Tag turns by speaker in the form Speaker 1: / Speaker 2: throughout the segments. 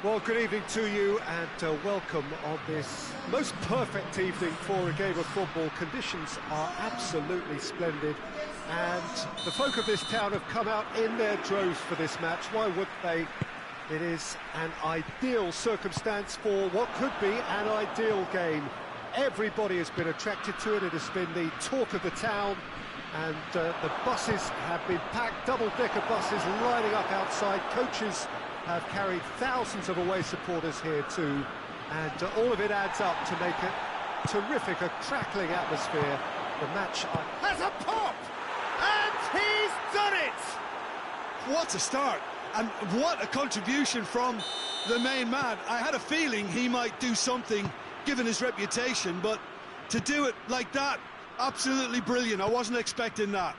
Speaker 1: Well, good evening to you and welcome on this most perfect evening for a game of football. Conditions are absolutely splendid and the folk of this town have come out in their droves for this match. Why would they? It is an ideal circumstance for what could be an ideal game. Everybody has been attracted to it. It has been the talk of the town, and the buses have been packed, double-decker buses lining up outside. Coaches have carried thousands of away supporters here too, and all of it adds up to make it terrific, a crackling atmosphere. The match has a pop, and he's done it!
Speaker 2: What a start, and what a contribution from the main man. I had a feeling he might do something, given his reputation, but to do it like that, absolutely brilliant. I wasn't expecting that.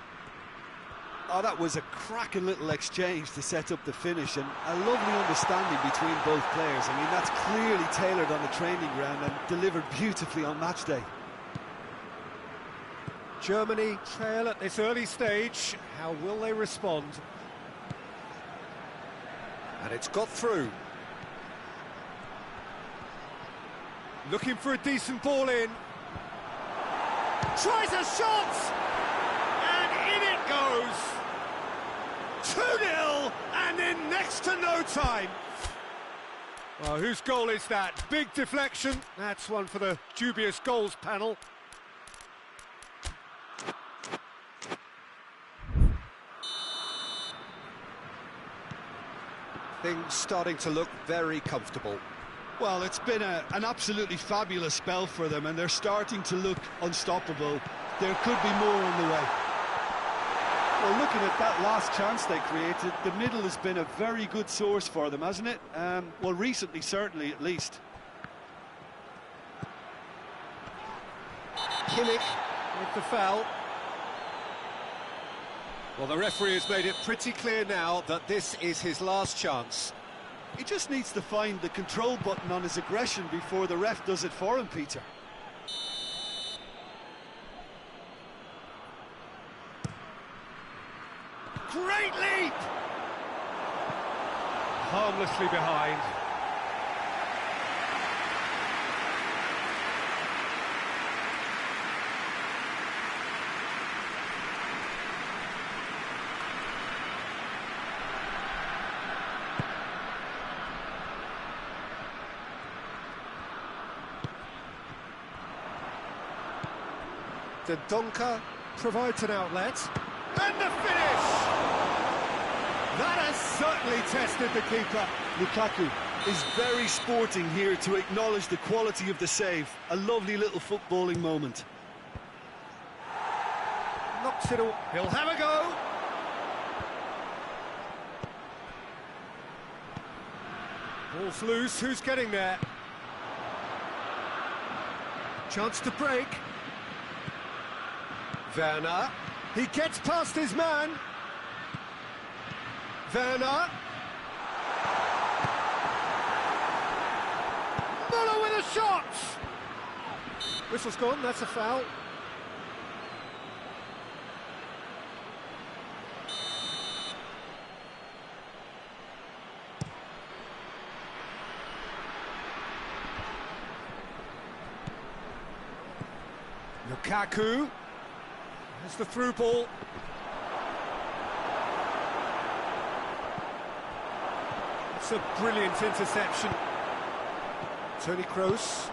Speaker 3: Oh, that was a cracking little exchange to set up the finish, and a lovely understanding between both players. I mean, that's clearly tailored on the training ground and delivered beautifully on match day.
Speaker 1: Germany trail at this early stage. How will they respond? And it's got through. Looking for a decent ball in. Tries a shot! And in it goes! 2-0, and in next to no time. Well, whose goal is that? Big deflection. That's one for the dubious goals panel. Things starting to look very comfortable.
Speaker 2: Well, it's been an absolutely fabulous spell for them, and they're starting to look unstoppable. There could be more on the way.
Speaker 3: Well, looking at that last chance they created, the middle has been a very good source for them, hasn't it? Well, recently, certainly, at least.
Speaker 1: Kimmich with the foul. Well, the referee has made it pretty clear now that this is his last chance.
Speaker 3: He just needs to find the control button on his aggression before the ref does it for him, Peter.
Speaker 1: Great leap! Harmlessly behind. Dendoncker provides an outlet. And the finish! That has certainly tested the keeper.
Speaker 3: Lukaku is very sporting here to acknowledge the quality of the save. A lovely little footballing moment.
Speaker 1: Knocks it all. He'll have a go. Ball's loose. Who's getting there? Chance to break. Werner. He gets past his man. Werner. Muller with a shot. Whistle's gone, that's a foul. Lukaku. There's the through ball. It's a brilliant interception. Toni Kroos.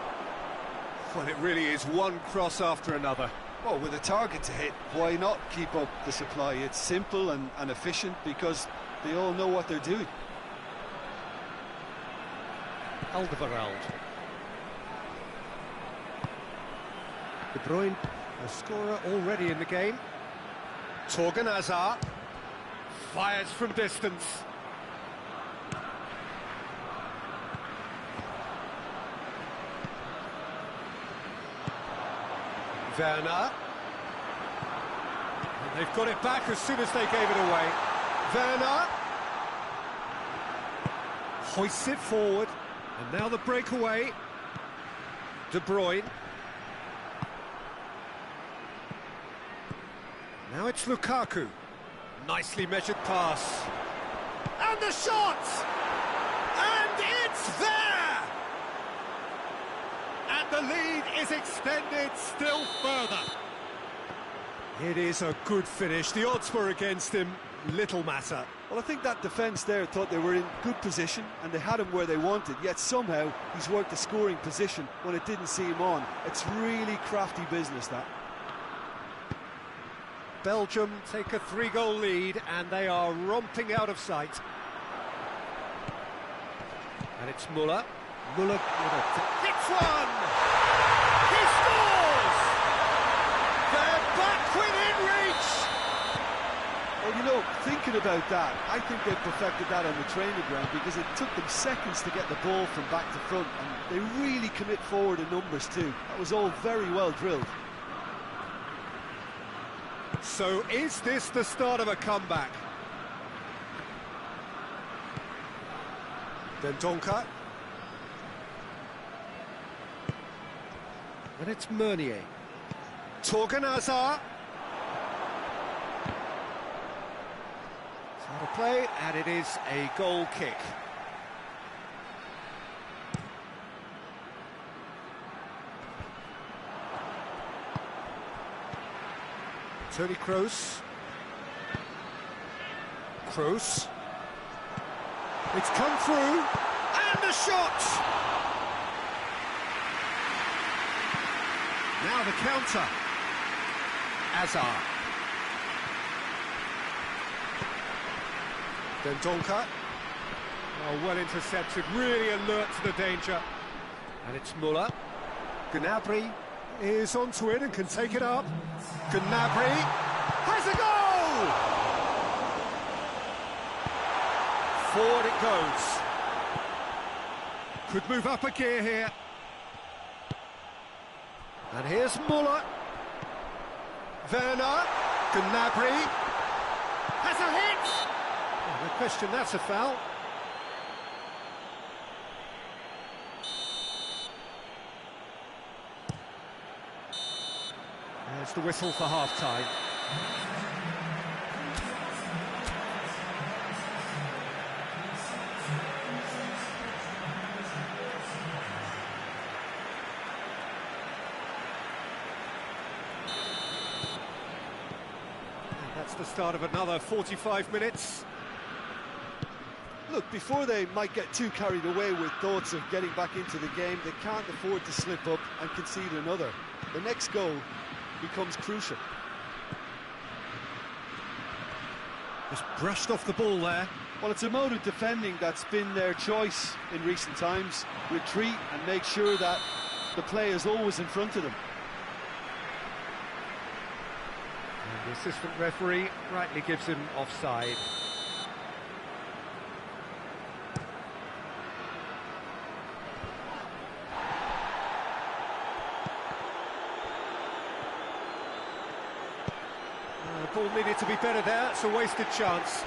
Speaker 1: Well, it really is one cross after another.
Speaker 3: Well, with a target to hit, why not keep up the supply? It's simple and efficient because they all know what they're doing.
Speaker 1: Alderweireld. De Bruyne, a scorer already in the game. Torgan Hazard fires from distance. Werner. And they've got it back as soon as they gave it away. Werner hoists it forward, and now the breakaway. De Bruyne. Now it's Lukaku. Nicely measured pass. And the shot! And it's there! And the lead is extended still further. It is a good finish. The odds were against him. Little matter.
Speaker 3: Well, I think that defence there thought they were in good position and they had him where they wanted, yet somehow he's worked the scoring position when it didn't see him on. It's really crafty business, that.
Speaker 1: Belgium take a 3-goal lead and they are romping out of sight. And it's Müller. Müller hits one! He scores! They're back within reach!
Speaker 3: Well, you know, thinking about that, I think they perfected that on the training ground because it took them seconds to get the ball from back to front, and they really commit forward in numbers too. That was all very well drilled.
Speaker 1: So is this the start of a comeback? Dendoncker. And it's Meunier. Thorgan Hazard. It's out of play, and it is a goal kick. Toni Kroos. Kroos. It's come through, and a shot! Now the counter. Hazard. Dendoncker. Oh, well intercepted, really alert to the danger. And it's Müller. Gnabry is onto it and can take it up. Gnabry has a goal! Forward it goes. Could move up a gear here. And here's Müller. Werner. Gnabry has a hit! Oh, no question, that's a foul. There's the whistle for half-time. That's the start of another 45 minutes.
Speaker 3: Look, before they might get too carried away with thoughts of getting back into the game, they can't afford to slip up and concede another. The next goal becomes crucial.
Speaker 1: Just brushed off the ball there.
Speaker 3: Well, it's a mode of defending that's been their choice in recent times. Retreat and make sure that the play is always in front of them.
Speaker 1: And the assistant referee rightly gives him offside. The ball needed to be better there, it's a wasted chance.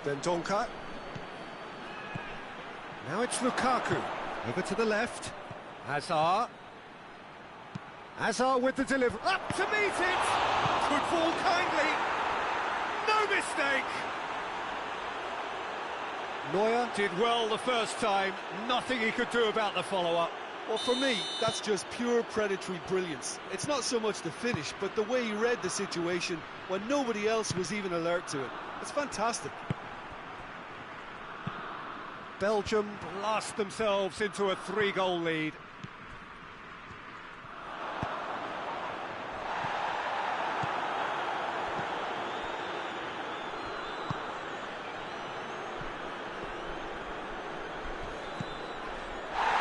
Speaker 1: Dendoncker. Now it's Lukaku. Over to the left. Hazard. Hazard with the delivery. Up to meet it! Could fall kindly. No mistake! Neuer did well the first time. Nothing he could do about the follow-up.
Speaker 3: Well, for me, that's just pure predatory brilliance. It's not so much the finish, but the way he read the situation when nobody else was even alert to it. It's fantastic.
Speaker 1: Belgium blast themselves into a 3-goal lead.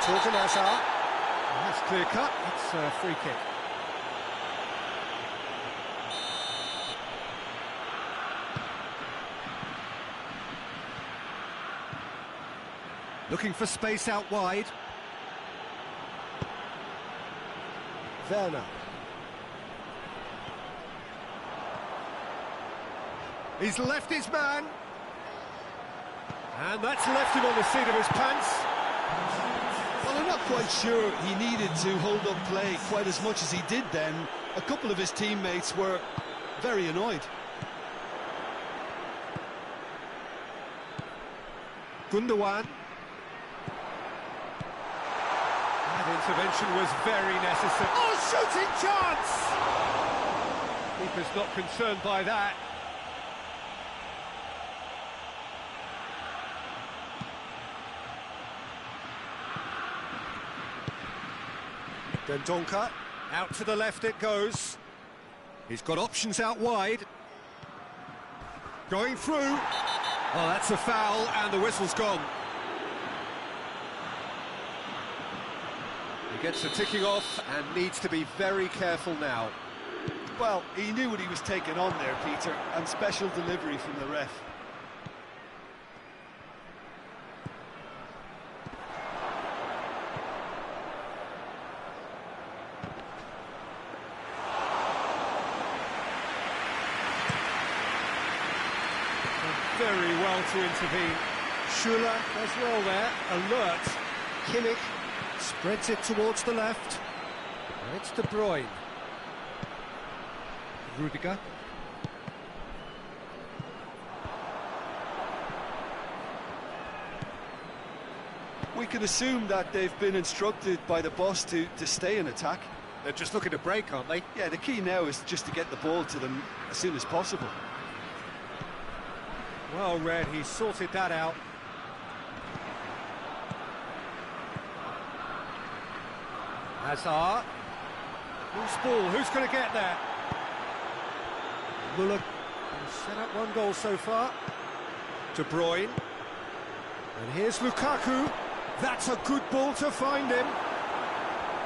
Speaker 1: Thorgan Hazard. That's clear cut, it's a free kick. Looking for space out wide. Werner. He's left his man. And that's left him on the seat of his pants.
Speaker 2: Well, I'm not quite sure he needed to hold up play quite as much as he did then. A couple of his teammates were very annoyed.
Speaker 1: Gundogan. That intervention was very necessary. Oh, shooting chance! Keeper's not concerned by that. Dendoncker, out to the left it goes. He's got options out wide. Going through. Oh, that's a foul, and the whistle's gone. He gets the ticking off and needs to be very careful now.
Speaker 3: Well, he knew what he was taking on there, Peter, and special delivery from the ref.
Speaker 1: Very well to intervene. Schuller does well there, alert. Kimmich spreads it towards the left. And it's De Bruyne. Rudiger.
Speaker 3: We can assume that they've been instructed by the boss to stay in attack.
Speaker 1: They're just looking to break, aren't they?
Speaker 3: Yeah, the key now is just to get the ball to them as soon as possible.
Speaker 1: Well read, he sorted that out. Hazard. Loose ball, who's going to get there? Muller has set up one goal so far. De Bruyne. And here's Lukaku. That's a good ball to find him.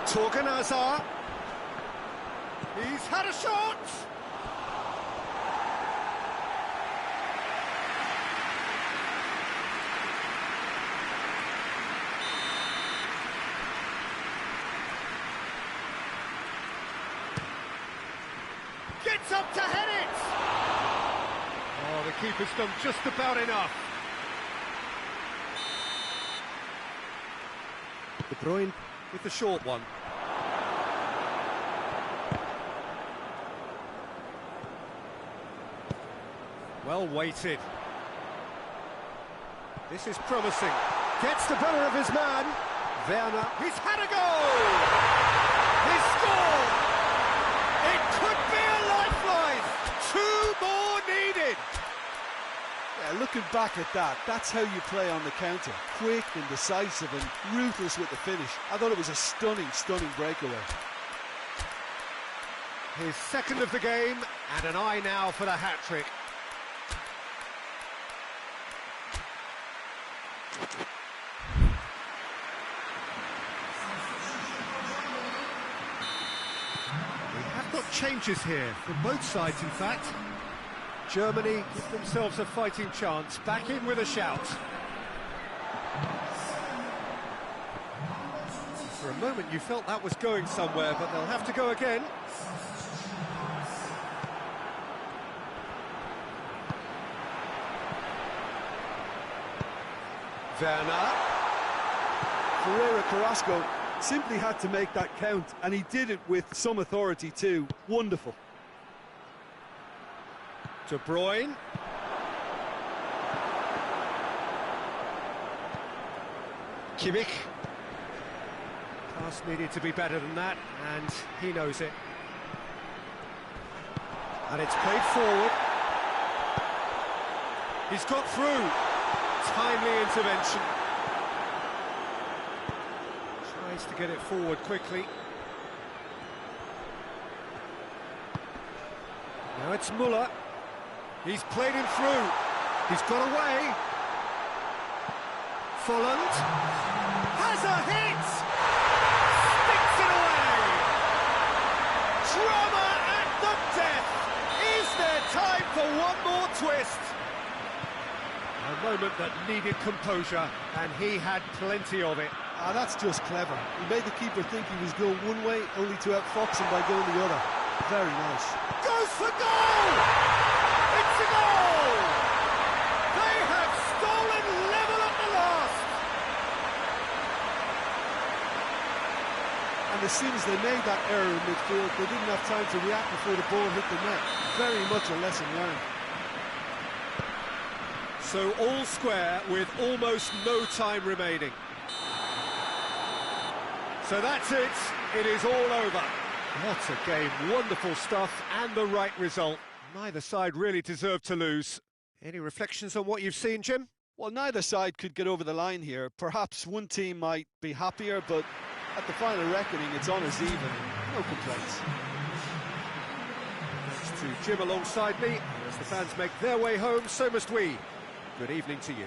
Speaker 1: Torgan Hazard. He's had a shot! Gets up to head it! Oh, the keeper's done just about enough. De Bruyne with the short one. Well weighted. This is promising. Gets the better of his man. Werner. He's had a goal! He scored! It could be a lifeline! 2 more needed!
Speaker 3: Yeah, looking back at that, that's how you play on the counter. Quick and decisive and ruthless with the finish. I thought it was a stunning, stunning breakaway.
Speaker 1: His second of the game, and an eye now for the hat-trick. We have got changes here, from both sides in fact. Germany give themselves a fighting chance, back in with a shout. For a moment you felt that was going somewhere, but they'll have to go again. Werner.
Speaker 3: Ferreira Carrasco simply had to make that count, and he did it with some authority too. Wonderful.
Speaker 1: De Bruyne. Kimmich. Pass needed to be better than that, and he knows it. And it's played forward. He's got through. Timely intervention. Tries to get it forward quickly. Now it's Muller. He's played him through. He's got away. Folland has a hit. Sticks it away. Drama at the death. Is there time for one more twist? A moment that needed composure, and he had plenty of it.
Speaker 3: Ah, that's just clever. He made the keeper think he was going one way, only to outfox him by going the other. Very nice.
Speaker 1: Goes for goal! It's a goal! They have stolen level at the last!
Speaker 3: And as soon as they made that error in midfield, they didn't have time to react before the ball hit the net. Very much a lesson learned.
Speaker 1: So all square with almost no time remaining. So that's it. It is all over. What a game. Wonderful stuff and the right result. Neither side really deserved to lose. Any reflections on what you've seen, Jim?
Speaker 3: Well, neither side could get over the line here. Perhaps one team might be happier, but at the final reckoning, it's honours even. No complaints.
Speaker 1: Thanks to Jim alongside me. As the fans make their way home, so must we. Good evening to you.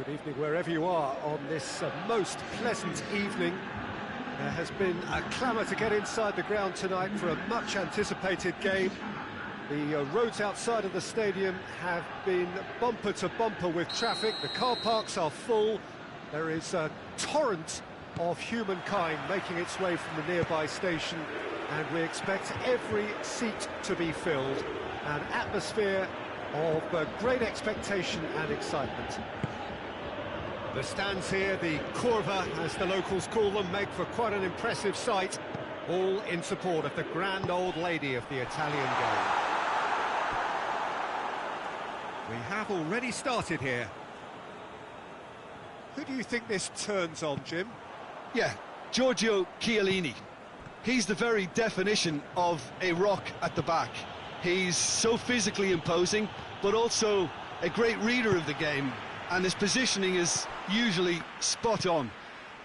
Speaker 1: Good evening wherever you are on this most pleasant evening. There has been a clamour to get inside the ground tonight for a much anticipated game. The roads outside of the stadium have been bumper to bumper with traffic. The car parks are full. There is a torrent of humankind making its way from the nearby station, and we expect every seat to be filled. An atmosphere of great expectation and excitement. The stands here, the curva, as the locals call them, make for quite an impressive sight, all in support of the grand old lady of the Italian game. We have already started here. Who do you think this turns on, Jim?
Speaker 2: Yeah, Giorgio Chiellini. He's the very definition of a rock at the back. He's so physically imposing, but also a great reader of the game, and his positioning is usually spot on.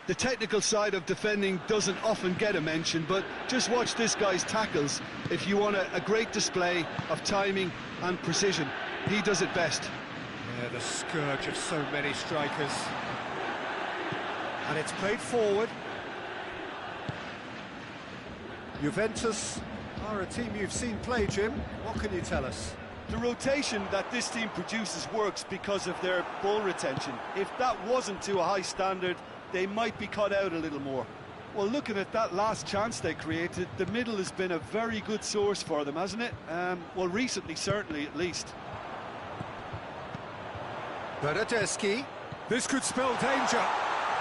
Speaker 2: The technical side of defending doesn't often get a mention, but just watch this guy's tackles if you want a great display of timing and precision. He does it best.
Speaker 1: Yeah, the scourge of so many strikers. And it's played forward. Juventus are a team you've seen play, Jim. What can you tell us?
Speaker 3: The rotation that this team produces works because of their ball retention. If that wasn't to a high standard, they might be cut out a little more. Well, looking at that last chance they created, the middle has been a very good source for them, hasn't it? Well, recently, certainly, at least.
Speaker 1: Bernardeschi. This could spell danger.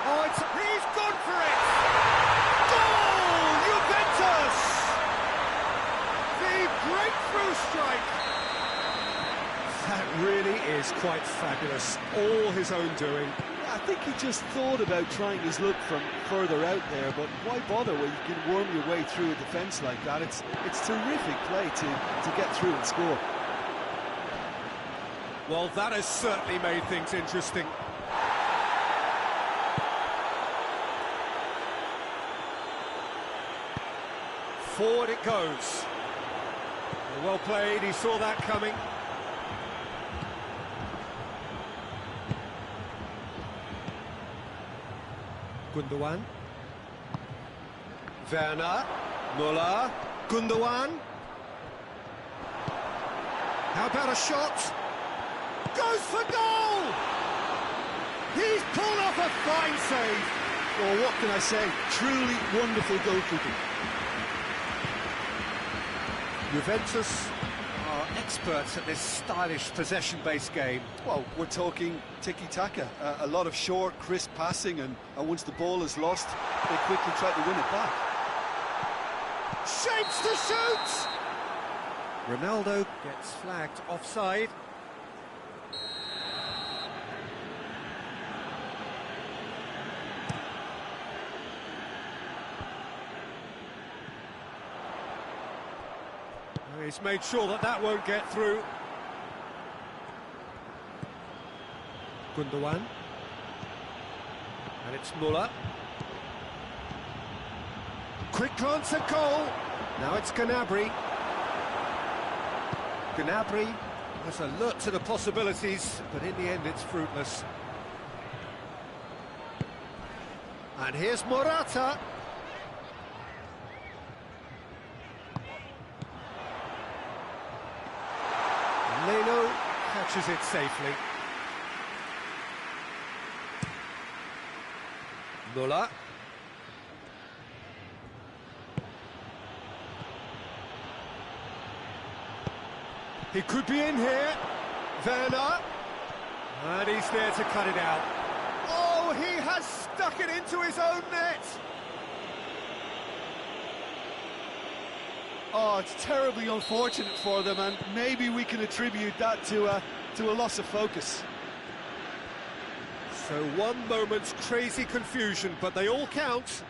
Speaker 1: Oh, he's gone for it! Goal! Juventus! The breakthrough strike! That really is quite fabulous. All his own doing.
Speaker 3: I think he just thought about trying his luck from further out there, but why bother when you can worm your way through a defence like that? It's terrific play to get through and score.
Speaker 1: Well, that has certainly made things interesting. Forward it goes. Well played, he saw that coming. Gundogan. Werner. Müller. Gundogan. How about a shot? Goes for goal! He's pulled off a fine save.
Speaker 2: Well, what can I say? Truly wonderful goalkeeping.
Speaker 1: Juventus are experts at this stylish possession-based game.
Speaker 3: Well, we're talking tiki-taka, a lot of short, crisp passing, and once the ball is lost, they quickly try to win it back.
Speaker 1: Shapes to shoot! Ronaldo gets flagged offside. He's made sure that won't get through. Gundogan. And it's Müller. Quick glance at goal. Now it's Gnabry. Gnabry has alert to the possibilities, but in the end it's fruitless. And here's Morata. Leno catches it safely. Müller. He could be in here. Werner. And he's there to cut it out. Oh, he has stuck it into his own net.
Speaker 3: Oh, it's terribly unfortunate for them, and maybe we can attribute that to a loss of focus.
Speaker 1: So one moment's crazy confusion, but they all count.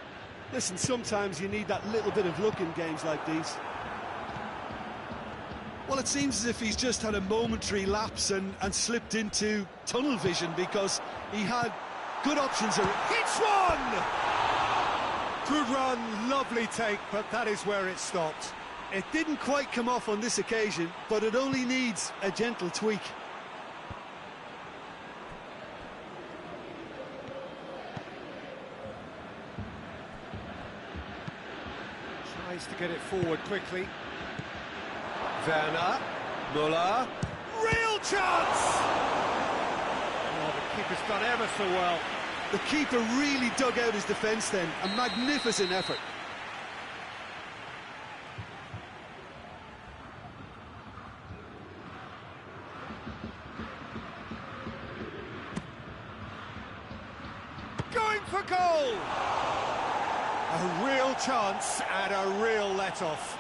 Speaker 3: Listen, sometimes you need that little bit of luck in games like these.
Speaker 2: Well, it seems as if he's just had a momentary lapse and slipped into tunnel vision, because he had good options.
Speaker 1: Hits one! Good run, lovely take, but that is where it stopped.
Speaker 2: It didn't quite come off on this occasion, but it only needs a gentle tweak.
Speaker 1: Tries to get it forward quickly. Werner, Müller, real chance! Oh, the keeper's done ever so well.
Speaker 2: The keeper really dug out his defence then. A magnificent effort.
Speaker 1: Going for goal! A real chance and a real let-off.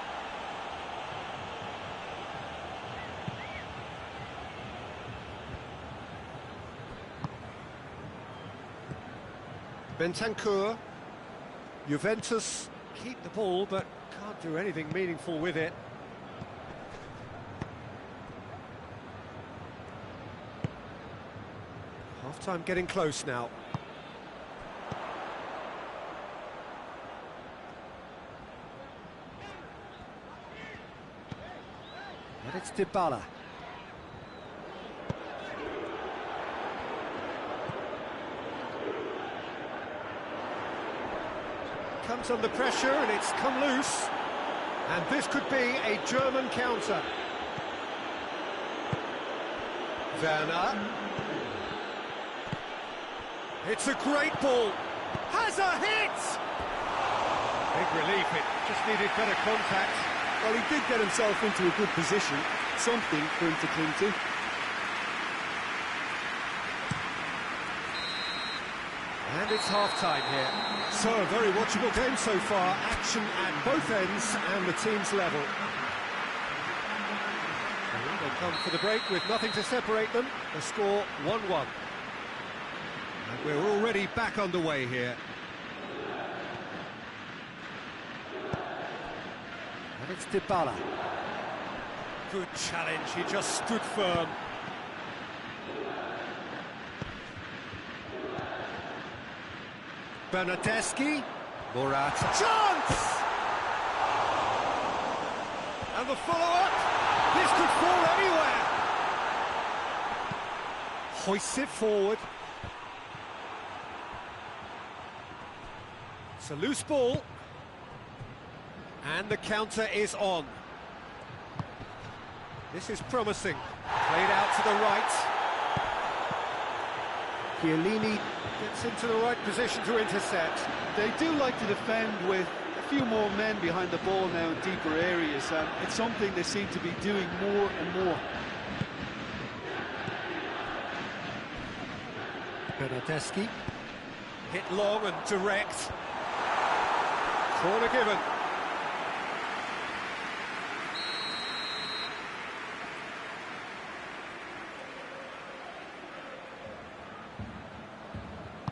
Speaker 1: Bentancur. Juventus keep the ball but can't do anything meaningful with it. Half-time getting close now. And it's Dybala. Comes under pressure and it's come loose. And this could be a German counter. Werner. It's a great ball. Has a hit! Big relief, it just needed better contact.
Speaker 2: Well, he did get himself into a good position. Something for him to cling to.
Speaker 1: And it's half-time here. So, a very watchable game so far. Action at both ends and the team's level. And they come for the break with nothing to separate them. The score 1-1. And we're already back underway here. And it's Dybala. Good challenge, he just stood firm. Bernardeschi, Morata, chance! And the follow-up, this could fall anywhere. Hoists it forward. It's a loose ball. And the counter is on. This is promising. Played out to the right. Chiellini gets into the right position to intercept.
Speaker 2: They do like to defend with a few more men behind the ball now in deeper areas, and it's something they seem to be doing more and more.
Speaker 1: Bernardeschi. Hit long and direct. Corner given.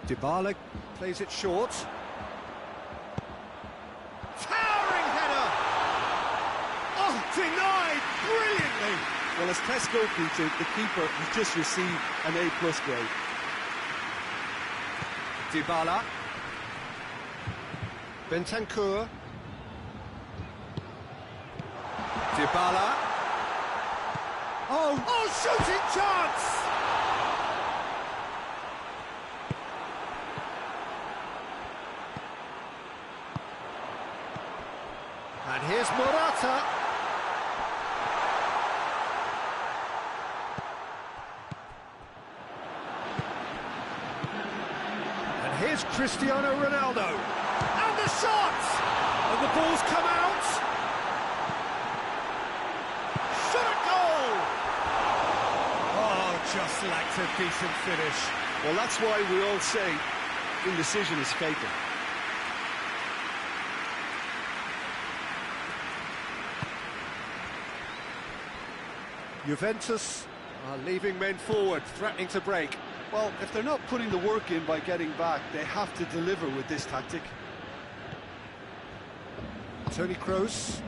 Speaker 1: Dybala plays it short. Towering header! Oh, denied brilliantly!
Speaker 2: Well, as Tesco, Peter, the keeper has just received an A+ grade.
Speaker 1: Dybala. Bentancur. Dybala. Oh, shooting chance! And here's Morata. And here's Cristiano Ronaldo. And the shot! And the ball's come out. Shot a goal! Oh, just lacked a decent finish.
Speaker 2: Well, that's why we all say indecision is fatal.
Speaker 1: Juventus are leaving men forward, threatening to break.
Speaker 2: Well, if they're not putting the work in by getting back, they have to deliver with this tactic.
Speaker 1: Toni Kroos.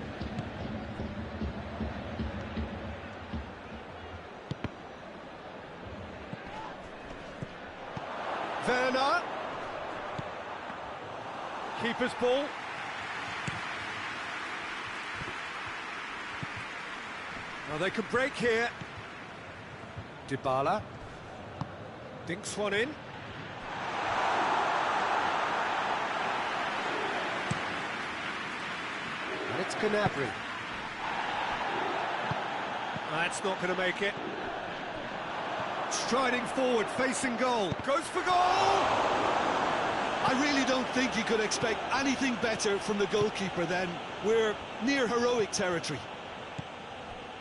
Speaker 1: Werner. Keeper's ball. Well, they could break here. Dybala. Dinks one in. And it's Gnabry. That's not going to make it. Striding forward, facing goal. Goes for goal!
Speaker 2: I really don't think you could expect anything better from the goalkeeper then. We're near heroic territory.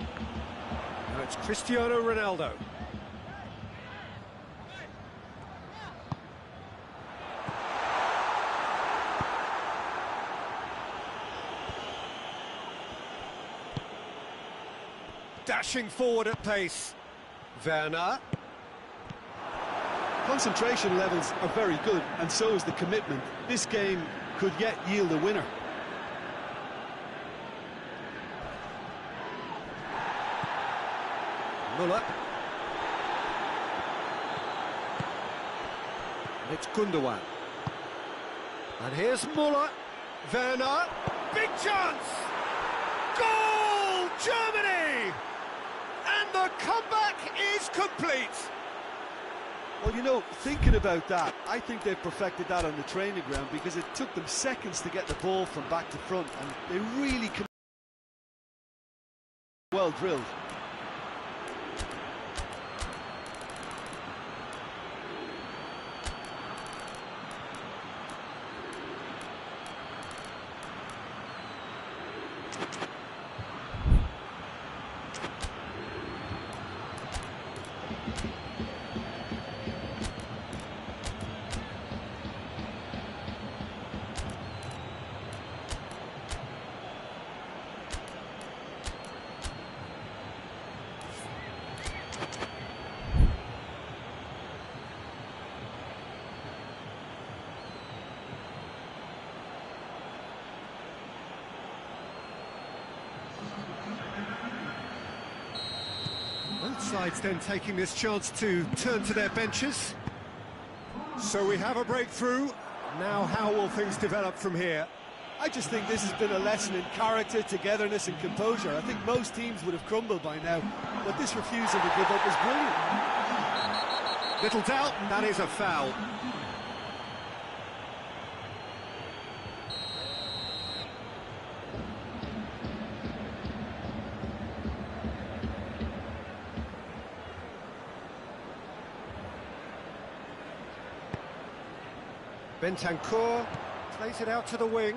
Speaker 1: Now it's Cristiano Ronaldo. Dashing forward at pace. Werner.
Speaker 2: Concentration levels are very good, and so is the commitment. This game could yet yield a winner.
Speaker 1: Müller. And it's Gundogan. And here's Müller. Werner. Big chance! Goal! Germany! And the comeback is complete.
Speaker 3: Well, you know, thinking about that, I think they've perfected that on the training ground because it took them seconds to get the ball from back to front, and they really well drilled.
Speaker 1: Both sides then taking this chance to turn to their benches. So we have a breakthrough. Now how will things develop from here?
Speaker 3: I just think this has been a lesson in character, togetherness and composure. I think most teams would have crumbled by now, but this refusal to give up is brilliant.
Speaker 1: Little doubt, that is a foul. Bentancur plays it out to the wing. And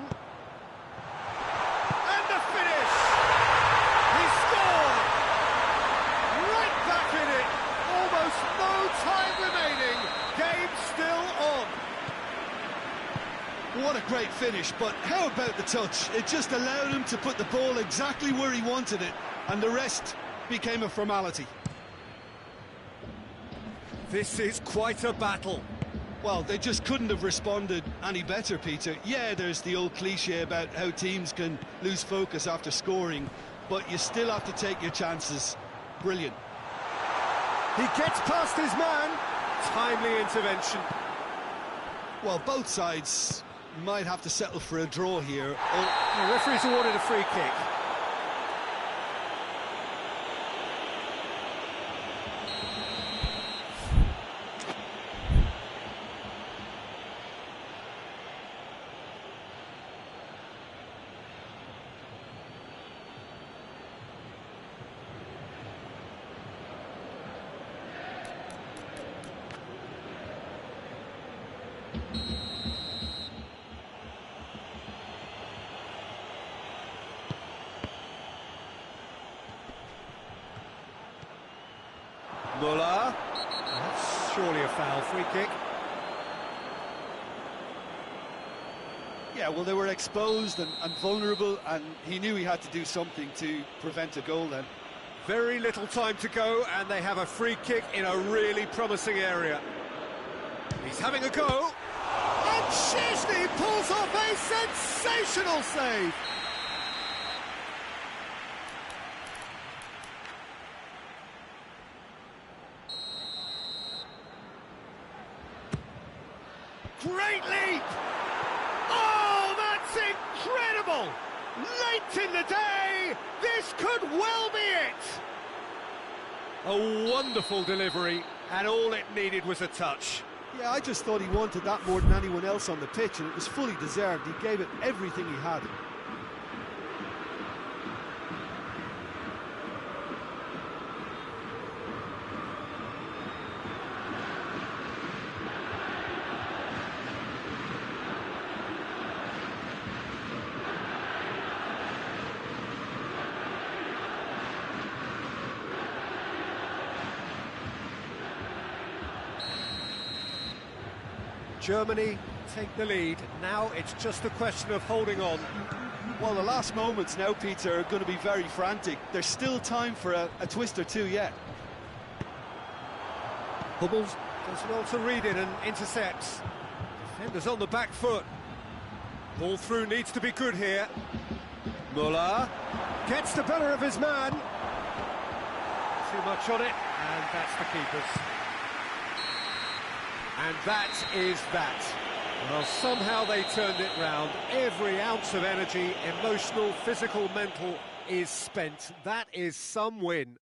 Speaker 1: the finish! He scored! Right back in it! Almost no time remaining. Game still on.
Speaker 2: What a great finish, but how about the touch? It just allowed him to put the ball exactly where he wanted it, and the rest became a formality.
Speaker 1: This is quite a battle.
Speaker 2: Well, they just couldn't have responded any better, Peter. Yeah, there's the old cliche about how teams can lose focus after scoring, but you still have to take your chances. Brilliant.
Speaker 1: He gets past his man. Timely intervention.
Speaker 2: Well, both sides might have to settle for a draw here.
Speaker 1: The referee's awarded a free kick. Müller. That's surely a foul. Free kick.
Speaker 3: Yeah, well, they were exposed and vulnerable, and he knew he had to do something to prevent a goal then.
Speaker 1: Very little time to go, and they have a free kick in a really promising area. He's having a go. And Szczęsny pulls off a sensational save. Great leap! Oh, that's incredible! Late in the day, this could well be it! A wonderful delivery, and all it needed was a touch.
Speaker 3: Yeah, I just thought he wanted that more than anyone else on the pitch, and it was fully deserved. He gave it everything he had.
Speaker 1: Germany take the lead. Now it's just a question of holding on.
Speaker 3: Well, the last moments now, Peter, are going to be very frantic. There's still time for a twist or two yet.
Speaker 1: Hummels does well to read it and intercepts. Defenders on the back foot. Ball through needs to be good here. Muller gets the better of his man. Too much on it, and that's the keeper's. And that is that. Well, somehow they turned it round. Every ounce of energy, emotional, physical, mental, is spent. That is some win.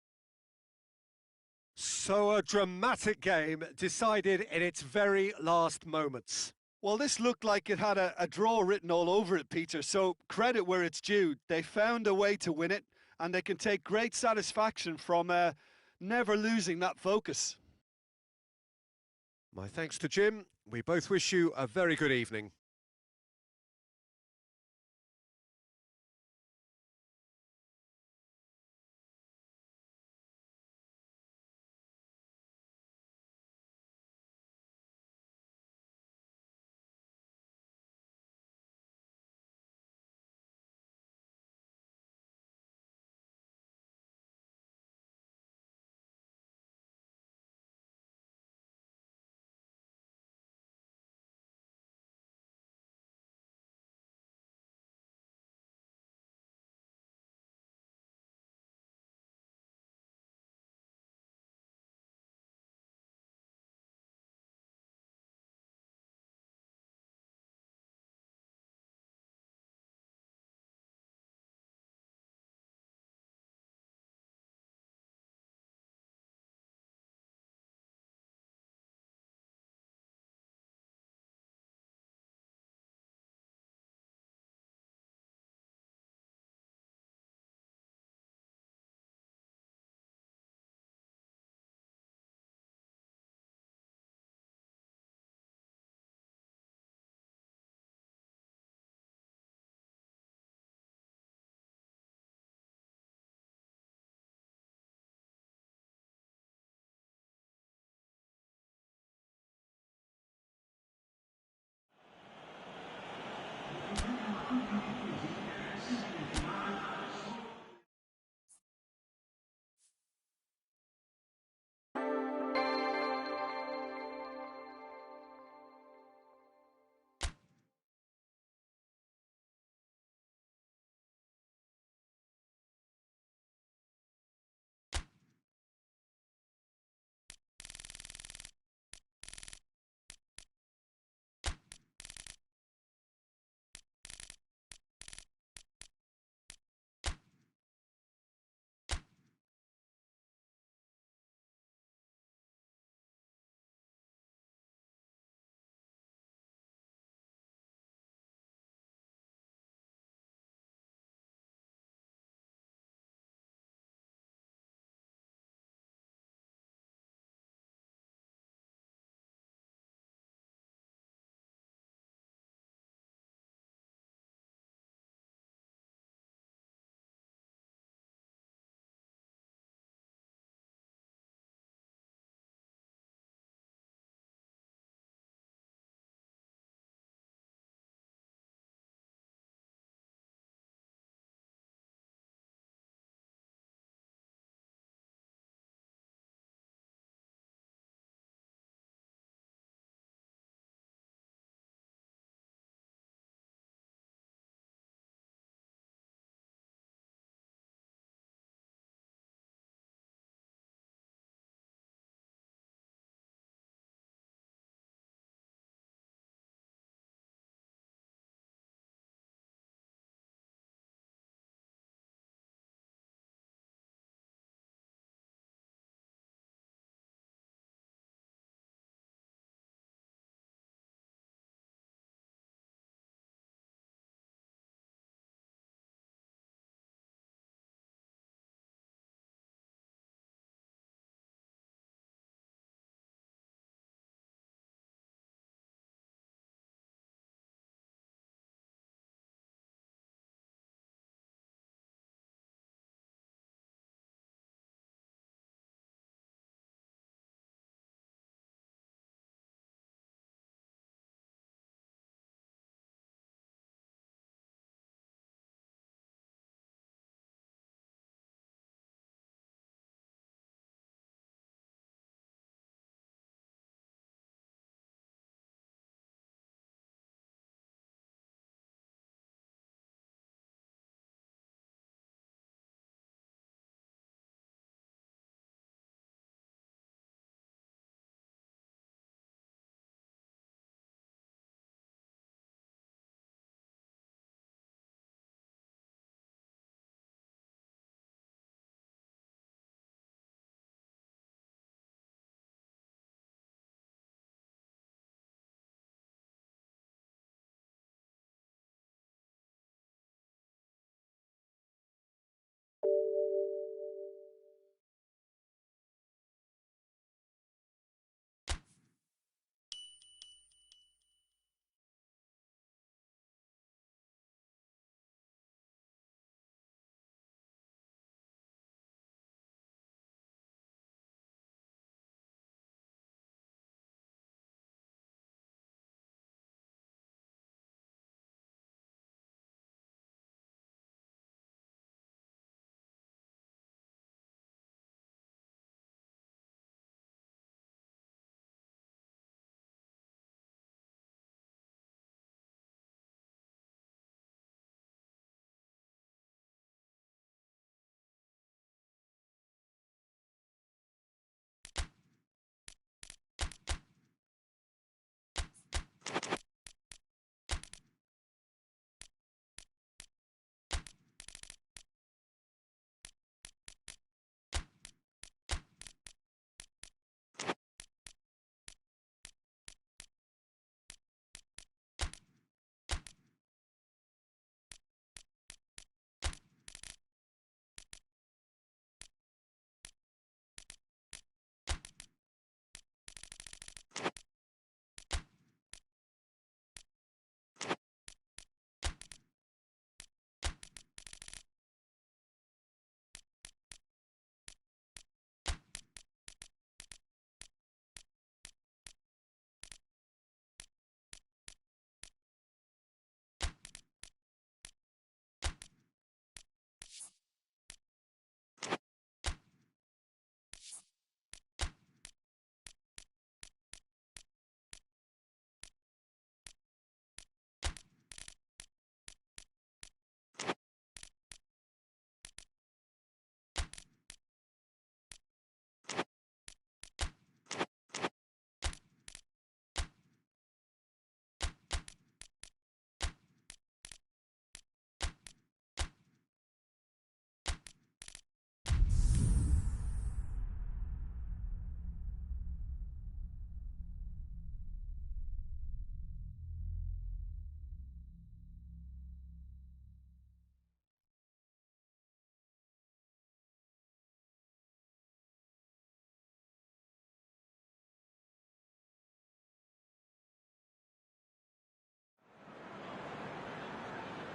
Speaker 1: So a dramatic game decided in its very last moments.
Speaker 3: Well, this looked like it had a draw written all over it, Peter, so credit where it's due. They found a way to win it, and they can take great satisfaction from never losing that focus.
Speaker 1: My thanks to Jim. We both wish you a very good evening.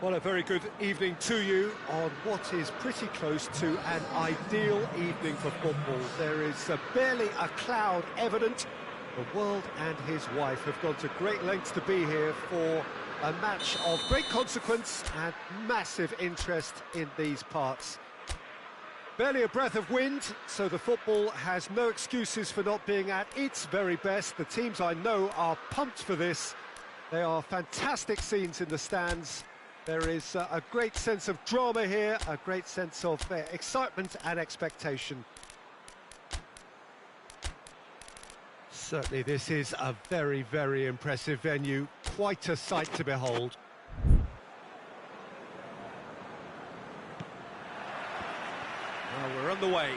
Speaker 1: Well, a very good evening to you on what is pretty close to an ideal evening for football. There is barely a cloud evident. The world and his wife have gone to great lengths to be here for a match of great consequence and massive interest in these parts. Barely a breath of wind, so the football has no excuses for not being at its very best. The teams I know are pumped for this. They are fantastic scenes in the stands. There is a great sense of drama here, a great sense of excitement and expectation. Certainly this is a very, very impressive venue, quite a sight to behold. Well, we're on the way.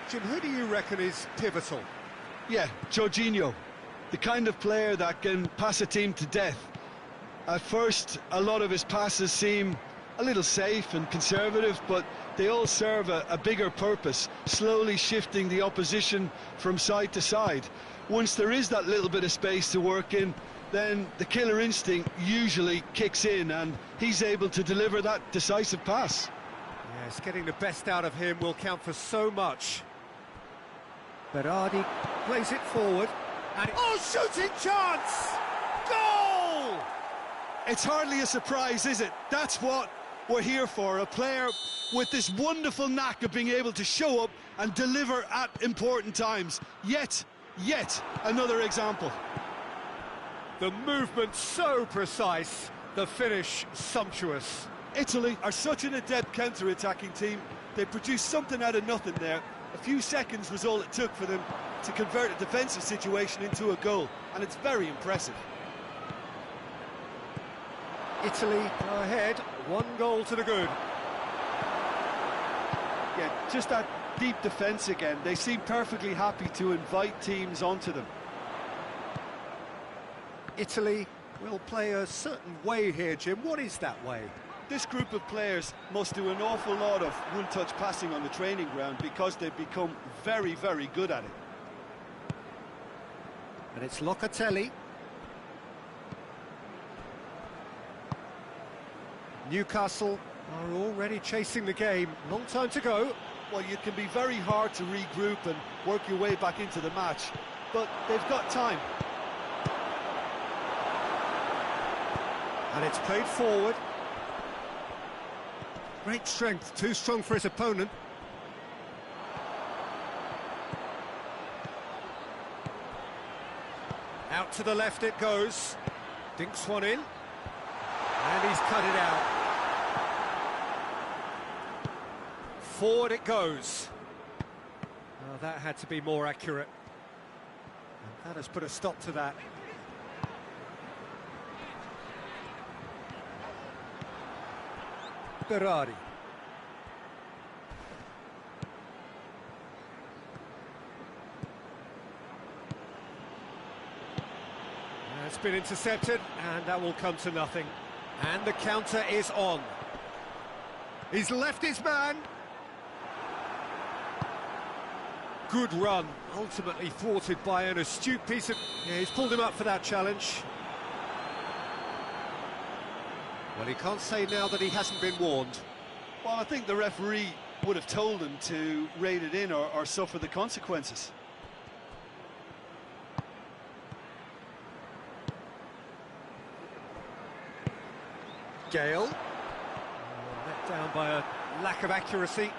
Speaker 1: Jim, who do you reckon is pivotal?
Speaker 2: Yeah, Jorginho, the kind of player that can pass a team to death. At first, a lot of his passes seem a little safe and conservative, but they all serve a bigger purpose, slowly shifting the opposition from side to side. Once there is that little bit of space to work in, then the killer instinct usually kicks in, and he's able to deliver that decisive pass.
Speaker 1: Yes, getting the best out of him will count for so much. Berardi plays it forward, and shooting chance! Goal!
Speaker 2: It's hardly a surprise, is it? That's what we're here for, a player with this wonderful knack of being able to show up and deliver at important times. Yet another example.
Speaker 1: The movement so precise, the finish sumptuous.
Speaker 3: Italy are such an adept counter-attacking team. They produced something out of nothing there. A few seconds was all it took for them to convert a defensive situation into a goal, and it's very impressive.
Speaker 1: Italy are ahead, 1 goal to the good.
Speaker 3: Yeah, just that deep defence again. They seem perfectly happy to invite teams onto them.
Speaker 1: Italy will play a certain way here, Jim. What is that way?
Speaker 3: This group of players must do an awful lot of one-touch passing on the training ground because they've become very, very good at it.
Speaker 1: And it's Locatelli. Newcastle are already chasing the game. Long time to go.
Speaker 3: Well, you can be very hard to regroup and work your way back into the match, but they've got time.
Speaker 1: And it's played forward. Great strength, too strong for his opponent. Out to the left it goes. Dinks one in. And he's cut it out. Forward it goes. Oh, that had to be more accurate. And that has put a stop to that. Berardi. It's been intercepted, and that will come to nothing. And the counter is on. He's left his man. Good run, ultimately thwarted by an astute piece of... Yeah, he's pulled him up for that challenge. Well, he can't say now that he hasn't been warned.
Speaker 3: Well, I think the referee would have told him to rein it in or suffer the consequences.
Speaker 1: Gale. Let down by a lack of accuracy.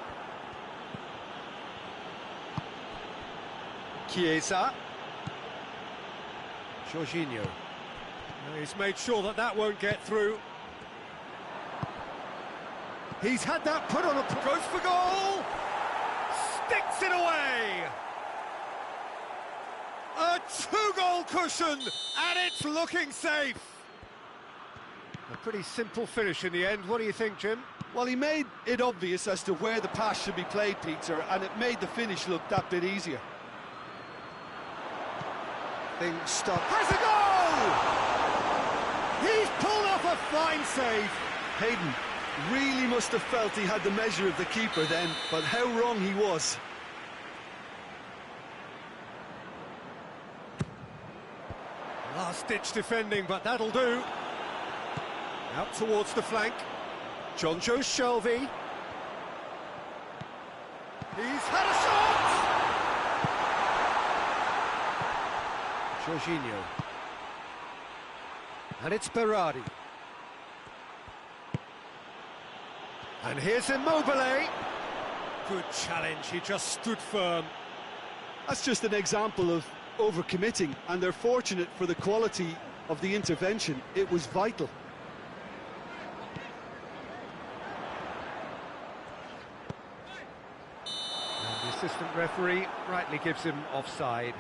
Speaker 1: Chiesa. Jorginho. Well, he's made sure that that won't get through. He's had that put on a... Goes for goal! Sticks it away! A 2-goal cushion, and it's looking safe! A pretty simple finish in the end. What do you think, Jim?
Speaker 3: Well, he made it obvious as to where the pass should be played, Peter, and it made the finish look that bit easier.
Speaker 1: Things stop. Has a goal! He's pulled off a fine save.
Speaker 3: Hayden really must have felt he had the measure of the keeper then, but how wrong he was.
Speaker 1: Last-ditch defending, but that'll do. Out towards the flank. Jonjo Shelvey. He's had a shot! Jorginho. And it's Berardi. And here's Immobile. Good challenge, he just stood firm.
Speaker 3: That's just an example of overcommitting, and they're fortunate for the quality of the intervention. It was vital.
Speaker 1: And the assistant referee rightly gives him offside.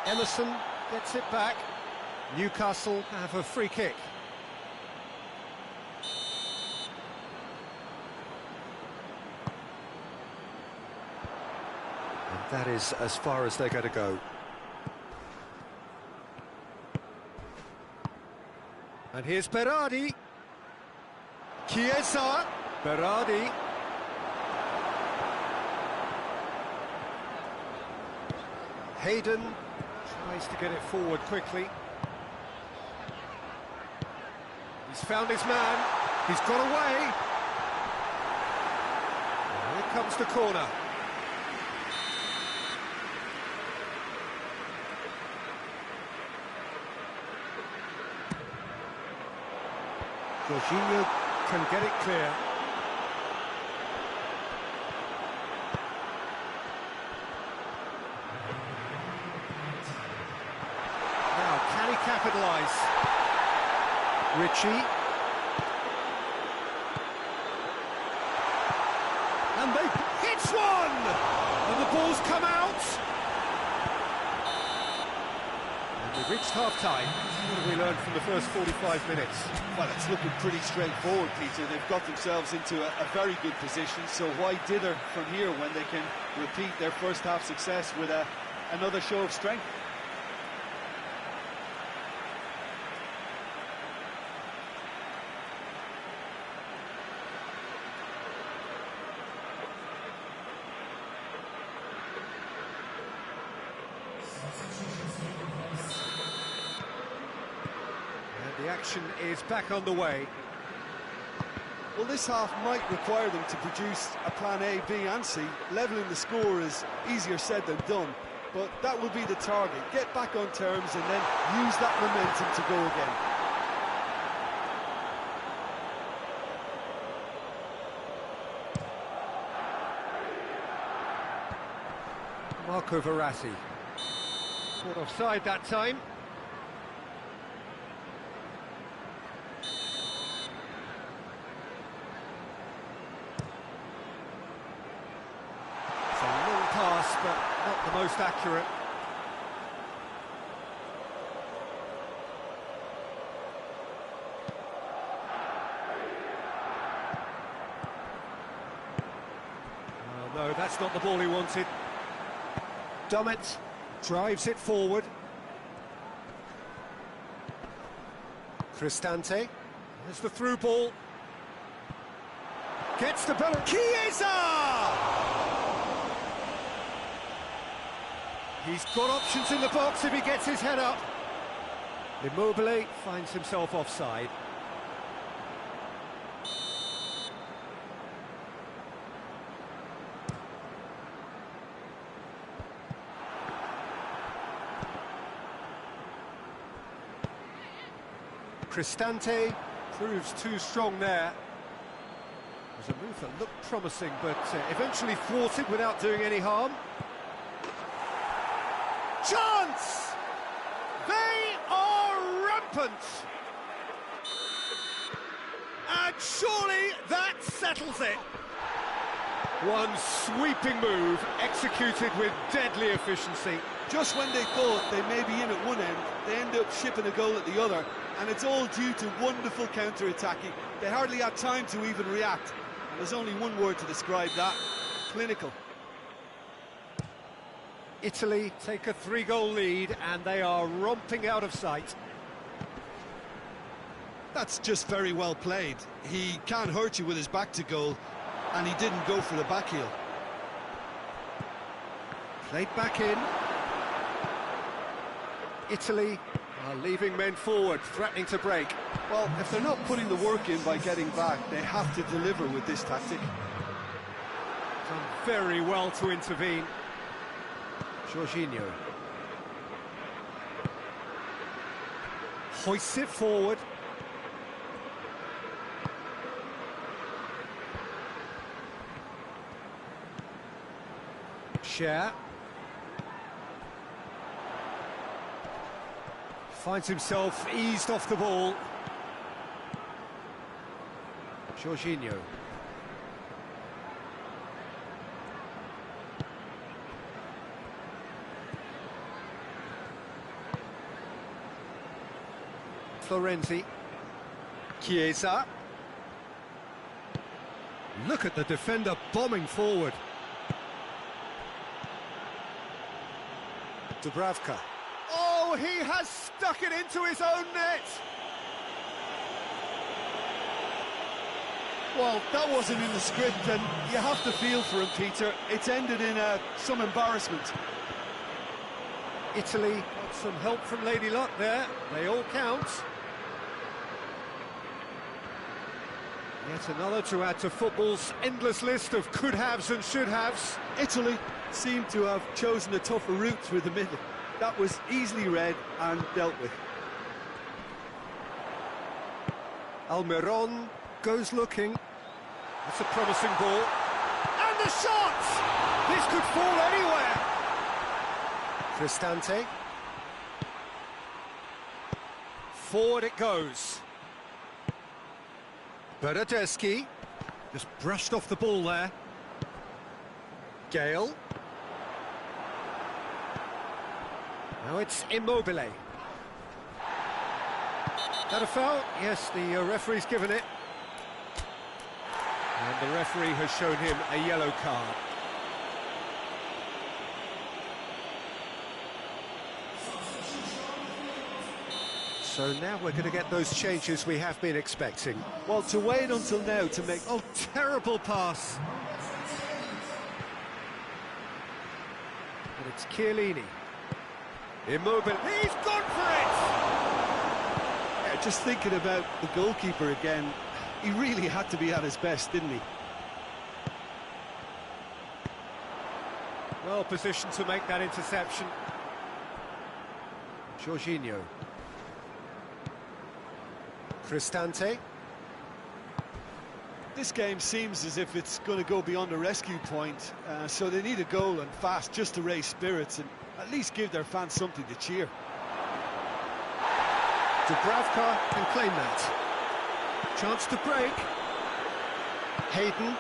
Speaker 1: Emerson gets it back. Newcastle have a free kick. And that is as far as they're going to go. And here's Berardi. Chiesa. Berardi. Hayden tries to get it forward quickly. He's found his man. He's got away. And here comes the corner. Jorginho can get it clear. Capitalise. Ritchie. And they hits one! And the ball's come out! And we've reached half-time. What have we learned from the first 45 minutes?
Speaker 3: Well, it's looking pretty straightforward, Peter. They've got themselves into a very good position, so why dither from here when they can repeat their first half success with another show of strength?
Speaker 1: The action is back on the way.
Speaker 3: Well, this half might require them to produce a plan A, B and C. Levelling the score is easier said than done, but that will be the target. Get back on terms and then use that momentum to go again.
Speaker 1: Marco Verratti. Caught offside that time. But not the most accurate. Oh, no, that's not the ball he wanted. Dummett drives it forward. Cristante. There's the through ball. Gets the ball. Chiesa! He's got options in the box if he gets his head up. Immobile finds himself offside. Cristante proves too strong there. It was a move that looked promising, but eventually thwarted without doing any harm. Chance! They are rampant! And surely that settles it. One sweeping move, executed with deadly efficiency.
Speaker 3: Just when they thought they may be in at one end, they end up shipping a goal at the other, and it's all due to wonderful counter-attacking. They hardly had time to even react, and there's only one word to describe that: clinical.
Speaker 1: Italy take a 3-goal lead, and they are romping out of sight.
Speaker 2: That's just very well played. He can't hurt you with his back to goal, and he didn't go for the back heel.
Speaker 1: Played back in. Italy are leaving men forward, threatening to break.
Speaker 3: Well, if they're not putting the work in by getting back, they have to deliver with this tactic.
Speaker 1: Done very well to intervene. Jorginho. Hoists it forward. Cher. Finds himself eased off the ball. Jorginho. Florenzi. Chiesa. Look at the defender bombing forward. Dubravka. Oh, he has stuck it into his own net!
Speaker 3: Well, that wasn't in the script, and you have to feel for him, Peter. It's ended in some embarrassment.
Speaker 1: Italy got some help from Lady Luck there. They all count. Yet another to add to football's endless list of could-haves and should-haves.
Speaker 3: Italy seemed to have chosen a tougher route through the middle. That was easily read and dealt with.
Speaker 1: Almiron goes looking. That's a promising ball. And the shot! This could fall anywhere. Cristante. Forward it goes. Bernardeschi just brushed off the ball there. Gale. Now it's Immobile. That a foul? Yes, the referee's given it. And the referee has shown him a yellow card. So now we're going to get those changes we have been expecting.
Speaker 3: Well, to wait until now to make...
Speaker 1: Oh, terrible pass. And it's Chiellini. Immobile. He's gone for it!
Speaker 3: Yeah, just thinking about the goalkeeper again, he really had to be at his best, didn't he?
Speaker 1: Well positioned to make that interception. Jorginho. Cristante.
Speaker 3: This game seems as if it's going to go beyond the rescue point, so they need a goal and fast just to raise spirits and at least give their fans something to cheer.
Speaker 1: Dubravka can claim that. Chance to break. Hayden.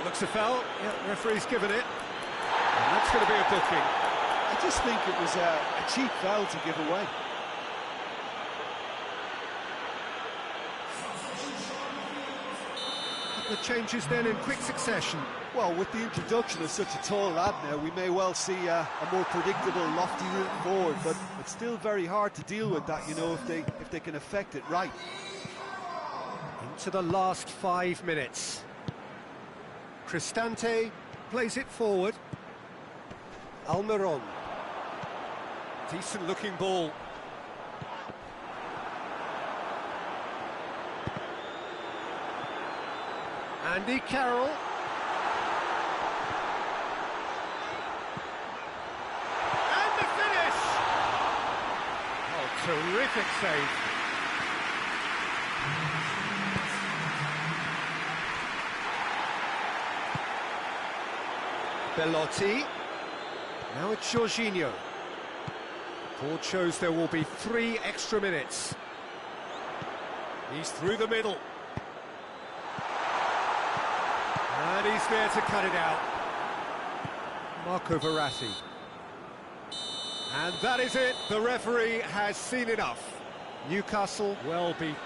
Speaker 1: Looks a foul. Yeah, referee's given it. And that's going to be a booking.
Speaker 3: I just think it was a cheap foul to give away.
Speaker 1: The changes then in quick succession.
Speaker 3: Well, with the introduction of such a tall lad now, we may well see a more predictable, lofty route forward, but it's still very hard to deal with that, you know, if they can affect it right.
Speaker 1: Into the last 5 minutes. Cristante plays it forward. Almiron. Decent looking ball. Andy Carroll. And the finish! Oh, terrific save. Belotti. Now it's Jorginho. Board shows there will be 3 extra minutes. He's through the middle. And he's there to cut it out. Marco Verratti. And that is it. The referee has seen enough. Newcastle well beaten.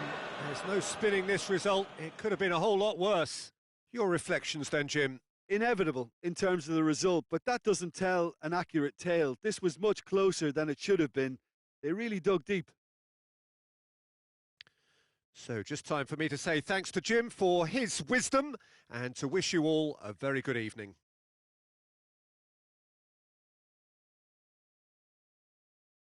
Speaker 1: There's no spinning this result. It could have been a whole lot worse. Your reflections then, Jim?
Speaker 3: Inevitable in terms of the result, but that doesn't tell an accurate tale. This was much closer than it should have been. They really dug deep.
Speaker 1: So just time for me to say thanks to Jim for his wisdom and to wish you all a very good evening.